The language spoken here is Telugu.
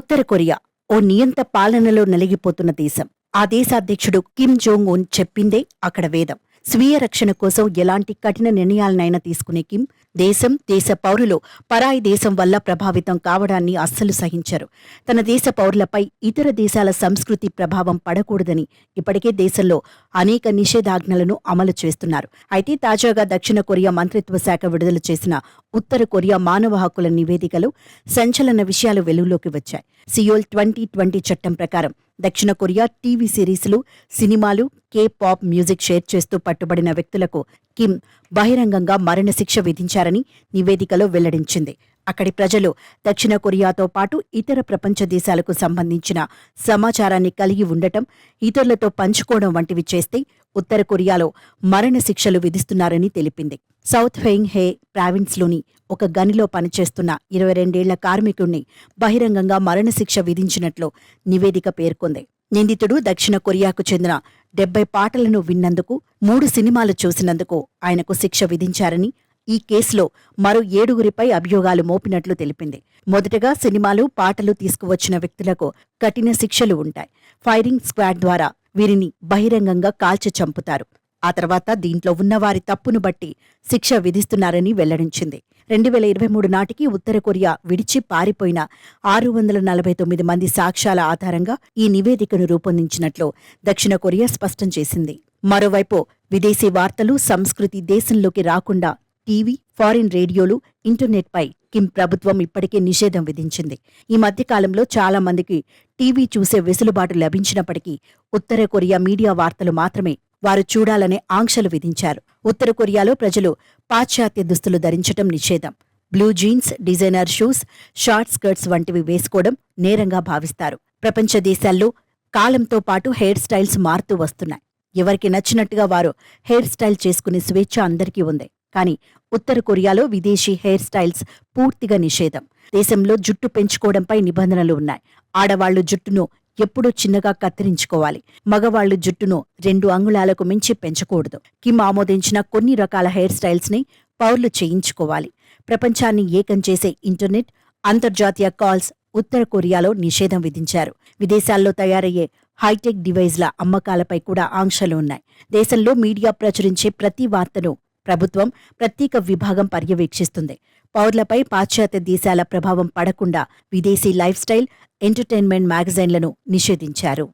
ఉత్తర కొరియా ఓ నియంత పాలనలో నలిగిపోతున్న దేశం. ఆ దేశ అధ్యక్షుడు కిమ్ జోంగ్ ఉన్ చెప్పిందే అక్కడ వేదం. స్వీయ రక్షణ కోసం ఎలాంటి కఠిన నిర్ణయాలనైనా తీసుకునే కిమ్ దేశ పౌరులు పరాయి దేశం వల్ల ప్రభావితం కావడాన్ని అస్సలు సహించరు. తన దేశ పౌరులపై ఇతర దేశాల సంస్కృతి ప్రభావం పడకూడదని ఇప్పటికే దేశంలో అనేక నిషేధాజ్ఞలను అమలు చేస్తున్నారు. అయితే తాజాగా దక్షిణ కొరియా మంత్రిత్వ శాఖ విడుదల చేసిన ఉత్తర కొరియా మానవ హక్కుల నివేదికలో సంచలన విషయాలు వెలుగులోకి వచ్చాయి. సియోల్ 2020 చట్టం ప్రకారం దక్షిణ కొరియా టీవీ సిరీసులు, సినిమాలు, కే-పాప్ మ్యూజిక్ షేర్ చేస్తూ పట్టుబడిన వ్యక్తులకు కిమ్ బహిరంగంగా మరణశిక్ష విధించారని నివేదికలో వెల్లడించింది. అక్కడి ప్రజలు దక్షిణ కొరియాతో పాటు ఇతర ప్రపంచ దేశాలకు సంబంధించిన సమాచారాన్ని కలిగి ఉండటం, ఇతరులతో పంచుకోవడం వంటివి చేస్తే ఉత్తర కొరియాలో మరణశిక్షలు విధిస్తున్నారని తెలిపింది. సౌత్ హెయింగ్ హే ప్రావిన్స్లోని ఒక గనిలో పనిచేస్తున్న 22 ఏళ్ల కార్మికుణ్ణి బహిరంగంగా మరణశిక్ష విధించినట్లు నివేదిక పేర్కొంది. నిందితుడు దక్షిణ కొరియాకు చెందిన 70 పాటలను విన్నందుకు, 3 సినిమాలు చూసినందుకు ఆయనకు శిక్ష విధించారని, ఈ కేసులో మరో 7గురిపై అభియోగాలు మోపినట్లు తెలిపింది. మొదటగా సినిమాలు, పాటలు తీసుకువచ్చిన వ్యక్తులకు కఠిన శిక్షలు ఉంటాయి. ఫైరింగ్ స్క్వాడ్ ద్వారా వీరిని బహిరంగంగా కాల్చి చంపుతారు. ఆ తర్వాత దీంట్లో ఉన్నవారి తప్పును బట్టి శిక్ష విధిస్తున్నారని వెల్లడించింది. 2023 నాటికి ఉత్తర కొరియా విడిచి పారిపోయిన 649 మంది సాక్ష్యాల ఆధారంగా ఈ నివేదికను రూపొందించినట్లు దక్షిణ కొరియా స్పష్టం చేసింది. మరోవైపు విదేశీ వార్తలు, సంస్కృతి దేశంలోకి రాకుండా టీవీ, ఫారిన్ రేడియోలు, ఇంటర్నెట్పై కిమ్ ప్రభుత్వం ఇప్పటికే నిషేధం విధించింది. ఈ మధ్యకాలంలో చాలా మందికి టీవీ చూసే వెసులుబాటు లభించినప్పటికీ ఉత్తర కొరియా మీడియా వార్తలు మాత్రమే వారు చూడాలనే ఆంక్షలు విధించారు. ఉత్తర కొరియాలో ప్రజలు పాశ్చాత్య దుస్తులు ధరించటం నిషేధం. Blue jeans, designer shoes, short skirts వంటివి వేసుకోవడం నేరంగా భావిస్తారు. ప్రపంచ దేశాల్లో కాలంతో పాటు హెయిర్ స్టైల్స్ మారుతూ వస్తున్నాయి. ఎవరికి నచ్చినట్టుగా వారు హెయిర్ స్టైల్ చేసుకునే స్వేచ్ఛ అందరికీ ఉంది. కానీ ఉత్తర కొరియాలో విదేశీ హెయిర్ స్టైల్స్ పూర్తిగా నిషేధం. దేశంలో జుట్టు పెంచుకోవడంపై నిబంధనలు ఉన్నాయి. ఆడవాళ్లు జుట్టును ఎప్పుడూ చిన్నగా కత్తిరించుకోవాలి. మగవాళ్లు జుట్టును 2 అంగుళాలకు మించి పెంచకూడదు. కిమ్ ఆమోదించిన కొన్ని రకాల హెయిర్ స్టైల్స్ ని పౌరులు చేయించుకోవాలి. ప్రపంచాన్ని ఏకం చేసే ఇంటర్నెట్, అంతర్జాతీయ కాల్స్ ఉత్తర కొరియాలో నిషేధం విధించారు. విదేశాల్లో తయారయ్యే హైటెక్ డివైజ్ల అమ్మకాలపై కూడా ఆంక్షలు ఉన్నాయి. దేశంలో మీడియా ప్రచురించే ప్రతి వార్తను ప్రభుత్వం ప్రత్యేక విభాగం పర్యవేక్షిస్తుంది. పౌరులపై పాశ్చాత్య దేశాల ప్రభావం పడకుండా విదేశీ లైఫ్ స్టైల్, ఎంటర్టైన్మెంట్ మ్యాగజైన్లను నిషేధించారు.